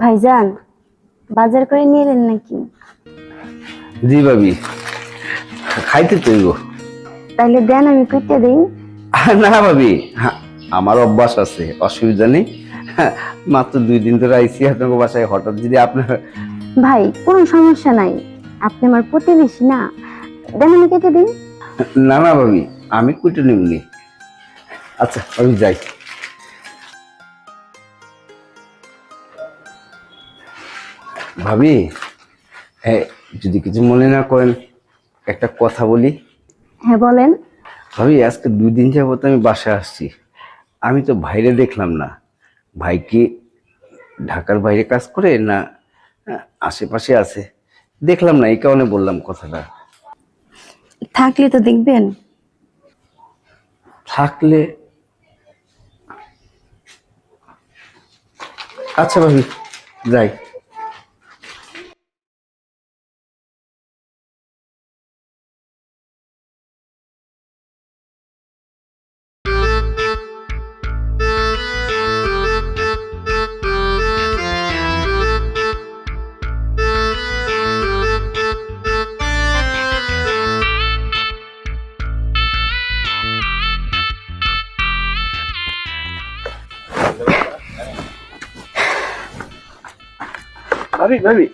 ভাইজান, বাজার করে নিয়ে এলেন নাকি? জি ভাবি, খাইতে তৈব। তাইলে দেন, আমি কেটে দিই। না ভাবি, আমার অভ্যাস আছে, অসুবিধা নেই। মাত্র 2 দিন ধরে আইসি আপনার বাসায়, হঠাৎ যদি আপনার। ভাই, কোনো সমস্যা নাই, আপনি আমার প্রতিবেশী না। দেন, আমি কেটে দিই। না না ভাবি, আমি কুটে নিমনি। আচ্ছা আমি যাই। ভাবি, হ্যাঁ, যদি কিছু মনে না করেন একটা কথা বলি। হ্যাঁ, বলেন। ভাবি, আজকে 2 দিন যাবত আমি বাসায় আসছি, আমি তো বাইরে দেখলাম না। ভাই কি ঢাকার বাইরে কাজ করে না আশেপাশে আছে? দেখলাম না, এই কারণে বললাম কথাটা। থাকলে তো দেখবেন। থাকলে আচ্ছা ভাবি, যাই। ভাবি ভাবি,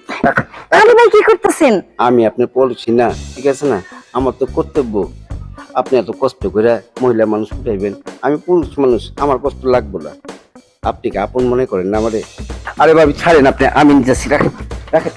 আরে ভাই, কি করতেছেন? আমি আপনি বলছি না, ঠিক আছে না? আমার তো কর্তব্য। আপনি এত কষ্ট করে মহিলা মানুষ উঠাইবেন, আমি পুরুষ মানুষ, আমার কষ্ট লাগবে না। আপনি কি আপন মনে করেন না আমারে? আরে ভাবি ছাড়েন আপনি, আমি যাচ্ছি, রাখেন রাখেন।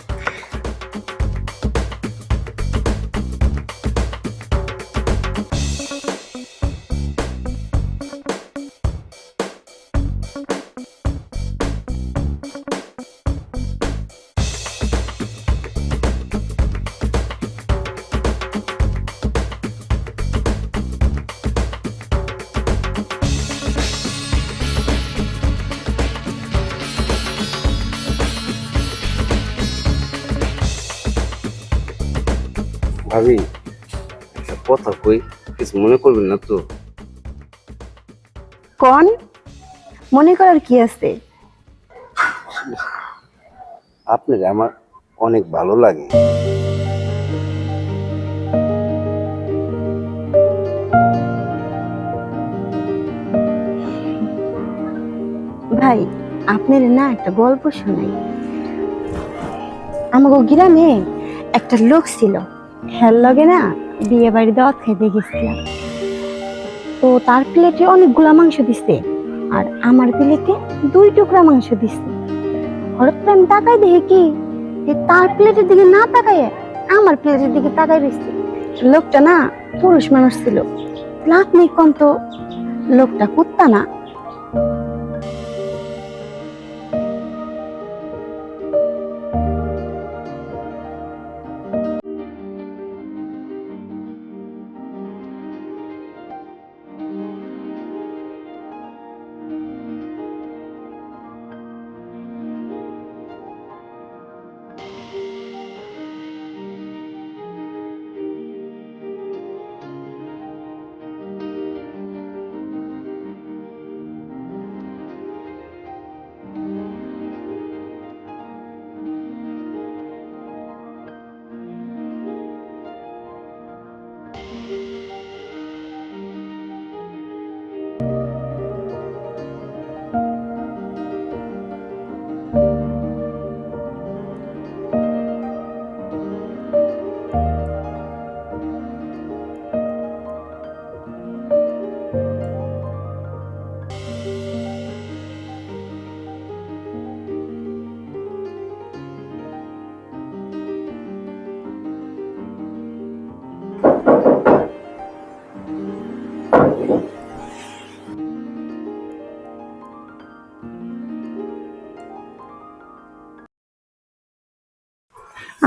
ভাবি, একটা কথা কই, কিছু মনে করবেন না তো? কোন? মনে করার কি আছে? আপনার আমার অনেক ভালো লাগে। ভাই, আপনার না একটা গল্প শোনাই। আমাকে গ্রামে একটা লোক ছিল, হের লগে না বিয়ে বাড়ি দাওয়াত খাইতে গেছিলাম। তো তার প্লেটে অনেকগুলা মাংস দিছে, আর আমার প্লেটে 2 টুকরা মাংস দিছে। হঠাৎ করে আমি তাকাই দেখি কি, যে তার প্লেটের দিকে না তাকায় আমার প্লেটের দিকে তাকাই রয়েছে। লোকটা না পুরুষ মানুষ ছিল। আপনি কোন তো, লোকটা কুত্তা না?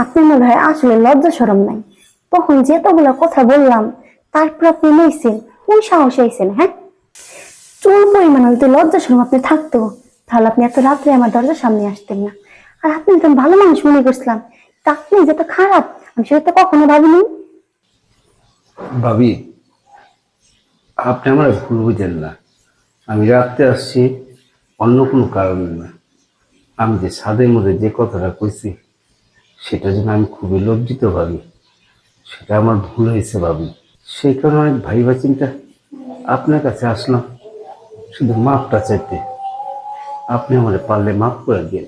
আপনার মনে হয় আসলে লজ্জা শরম নাই। তখন যেতগুলা কথা বললাম, তারপর আপনি নিয়েছেন, কোন সাহস আইছেন? হ্যাঁ, চুল পরিমাণ হয়তো লজ্জা শরম আপনি থাকতো, তাহলে আপনি এত রাত্রে আমার দরজার সামনে আসতেন না। আর আপনি তো ভালো মানুষ মনে করছিলাম, তা আপনি যত খারাপ আমি সেটা তো কখনো ভাবিনি। ভাবি, আপনি আমার ভুল বুঝেন না, আমি রাখতে আসছি অন্য কোনো কারণে না। আমি যে ছাদের মধ্যে যে কথাটা কইছি সেটার জন্য আমি খুবই লজ্জিত ভাবি। সেটা আমার ভুল হয়েছে ভাবি। সেই কারণে অনেক ভাইবা চিন্তা আপনার কাছে আসলাম শুধু মাপটা চাইতে। আপনি আমার পারলে মাফ করে দিন।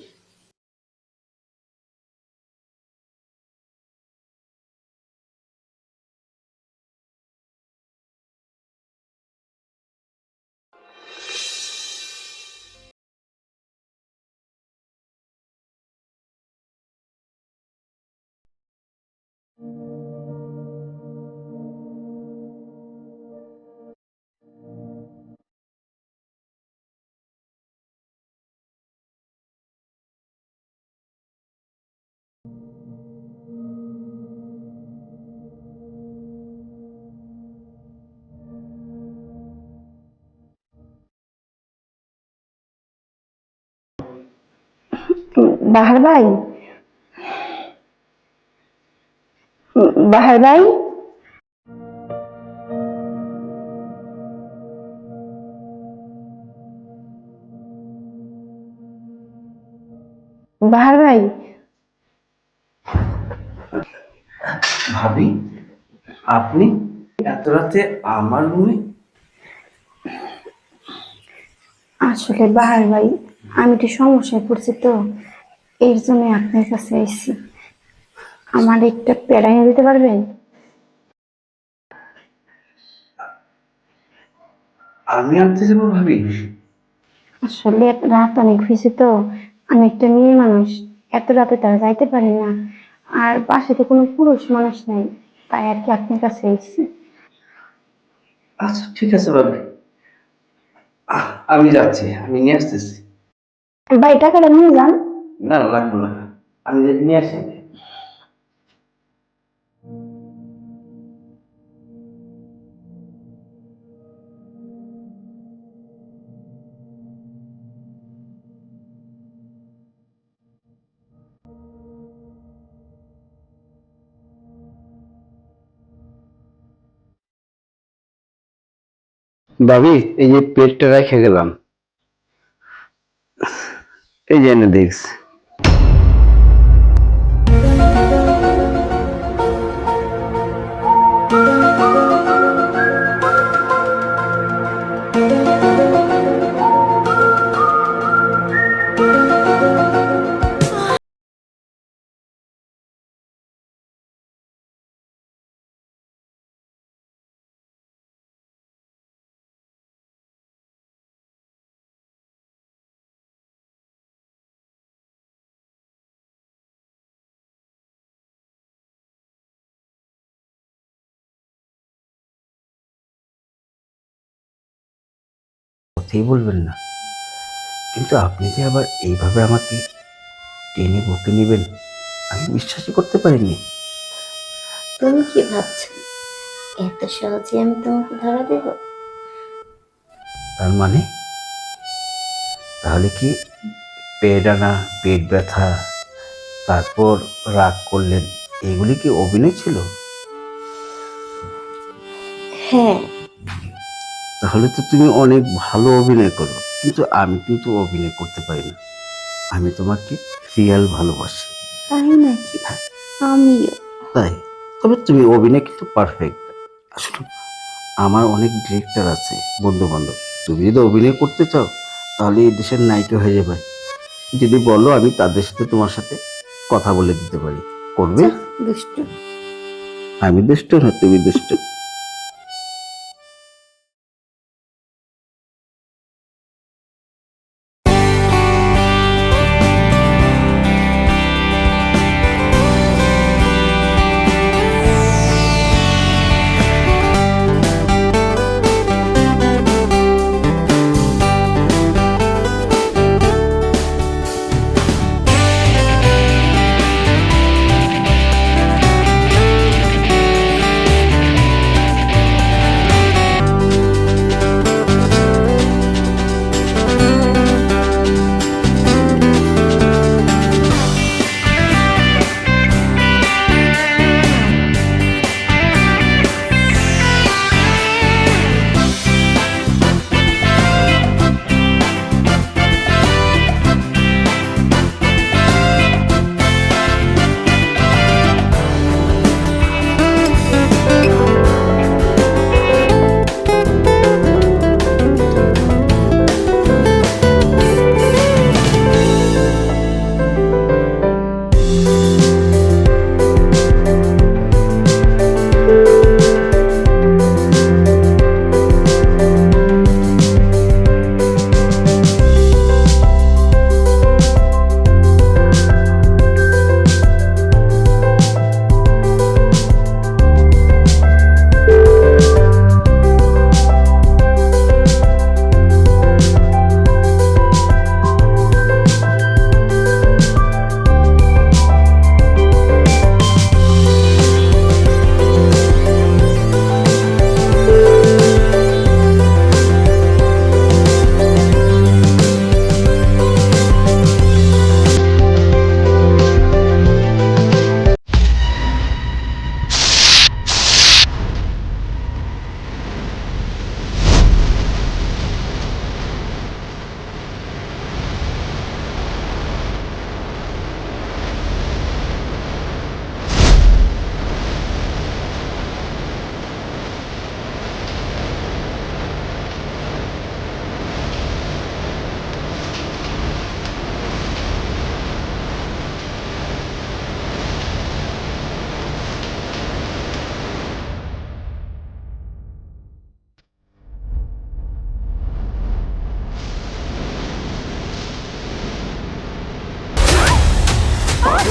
বাহার ভাই, বাহার ভাই, বাহার ভাই। ভাবি, আপনি এত রাতে আমার রুমে? আসলে বাহার ভাই, আমি একটু সমস্যায় পড়ছি তো, এর জন্য আপনার কাছে এসেছি। আমার একটা পেড়া এনে দিতে পারবেন? আমি আনতে যাবো ভাবি? আসলে রাত অনেক হয়েছে তো, আমি একটা মেয়ে মানুষ, এত রাতে তারা যাইতে পারি না। আর বাসাতে কোনো পুরুষ মানুষ নাই, তাই আর কি আপনার কাছে এসেছি। আচ্ছা ঠিক আছে ভাবি, আমি যাচ্ছি, আমি নিয়ে আসতেছি। ভাই টাকাটা নিয়ে যান। না না, লাগবে না, আমি নিয়ে আসি। ভাবি, এই যে পেটটা রেখে গেলাম, এই যে এনে দেখছি। কথাই বলবেন না, কিন্তু আপনি যে আবার এইভাবে আমাকে টেনে বুকে নেবেন আমি বিশ্বাসই করতে পারিনি। তুমি কি ভাবছো এত সহজে আমি তোমাকে ধরা দেব? তার মানে তাহলে কি পেট আনা, পেট ব্যথা, তারপর রাগ করলেন, এগুলি কি অভিনয় ছিল? হ্যাঁ। তাহলে তো তুমি অনেক ভালো অভিনয় করো, কিন্তু আমি কিন্তু অভিনয় করতে পারি না। আমি তোমাকে রিয়াল ভালোবাসি। তাই নাকি? আমিও। তাই? তবে তুমি অভিনয় কিন্তু পারফেক্ট। আসলে আমার অনেক ডিরেক্টর আছে, বন্ধু বান্ধব। তুমি যদি অভিনয় করতে চাও তাহলে এই দেশের নায়িকা হয়ে যাবে। যদি বলো আমি তাদের সাথে তোমার সাথে কথা বলে দিতে পারি, করবে? যা, দুষ্টু। আমি দুষ্ট না, তুমি দুষ্ট।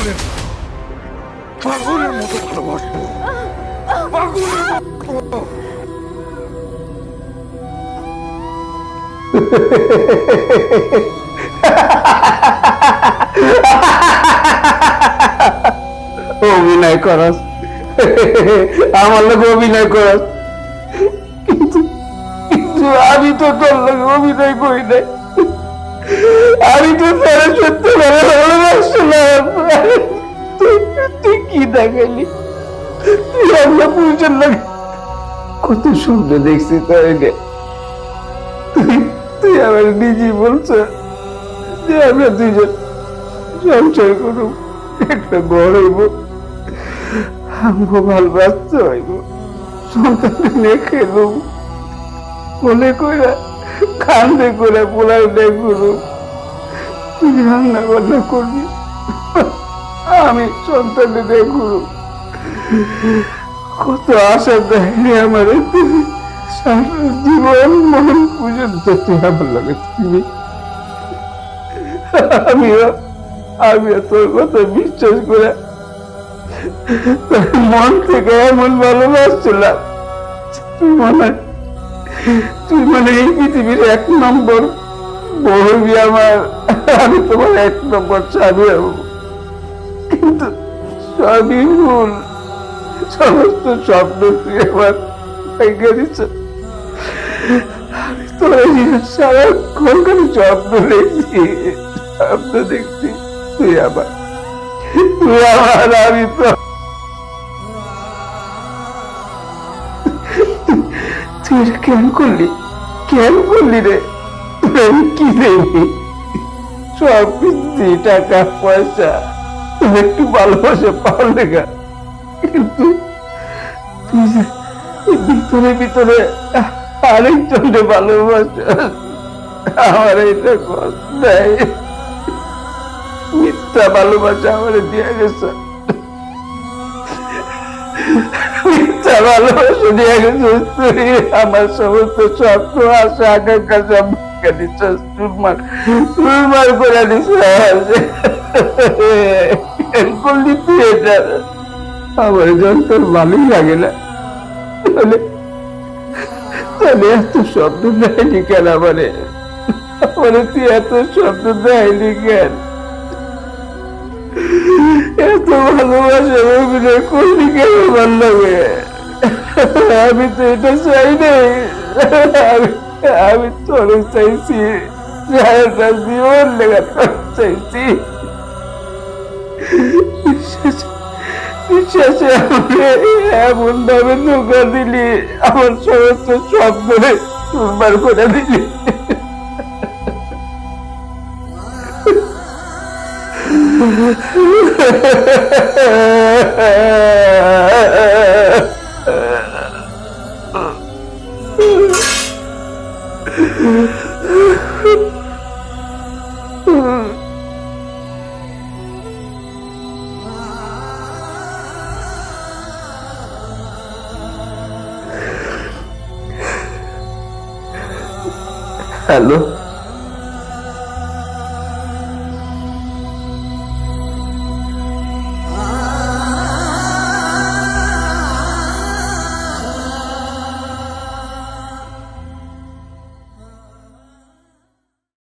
পাগলের পাগলের মতো ভালোবাসবো, পাগলের মতো। অভিনয় করস, আমার লোক অভিনয় করস, কিন্তু কিন্তু আমি তো তোর লোক অভিনয় করি নাই। আমি তো তারা সত্যি ভালোবাসলাম। তুই কি দেখালি? তুই আমরা পুরুষের লাগে কত সুন্দর দেখছি তোকে। তুই আমার নিজে বলছ যে আমরা দুজন সংসার করব, একটা ঘর হইব, আমগো ভালো বাচ্চা হইব, সন্তান নিয়ে খেলব, কোলে কইরা কান্দে করে পোলাই দেখবো। তুই রান্না বান্না করবি, আমি সন্তানে দেখবো। কত আশা দেয়নি আমার, সারা জীবন মন পর্যন্ত তুই আমার লাগে থাকবি। আমিও তোর কথা বিশ্বাস করে তোর মন থেকে এমন ভালোবাসছিলাম। তুই মানে এই পৃথিবীর 1 নম্বর বউবি আমার, আমি তোমার 1 নম্বর স্বামী হব। কিন্তু সবই ভুল, সমস্ত স্বপ্ন তুই আমার ভেঙে দিচ্ছ। আমি তো সারাক্ষণ খালি স্বপ্ন দেখছি, স্বপ্ন দেখছি তুই আমার, আমি তো। তুই এটা কেন করলি রে? আমি কি দেবি? সব কিছু টাকা পয়সা, তুমি একটু ভালোবাসা পাওয়ার লেগা, কিন্তু তুই যে ভিতরে ভিতরে আরেকজনকে ভালোবাসা, আমার এটা কষ্ট দেয়। মিথ্যা ভালোবাসা আমার দিয়ে গেছে, মিথ্যা ভালোবাসা দিয়ে গেছে। তুই আমার সমস্ত স্বপ্ন আশা আকাঙ্ক্ষা সব ভেঙে দিচ্ছিস, চুরমার করে দিচ্ছিস। করলি তুই এটা? আমার যখন তোর ভালোই লাগে না, তাহলে এত শব্দ দেয়নি কেন? আমারে তুই এত শব্দ দেয়নি কেন? এত ভালোবাসা অভিনয় করলি কেন? ভাল লাগে, আমি তো এটা চাই নাই। আমি তোর চাইছি, জীবন লেগে তোর চাইছি। বিশ্বাসে এমন ভাবে ধোকা দিলি, আমার সমস্ত স্বপ্নে চুরমার করে দিলি। হ্যালো।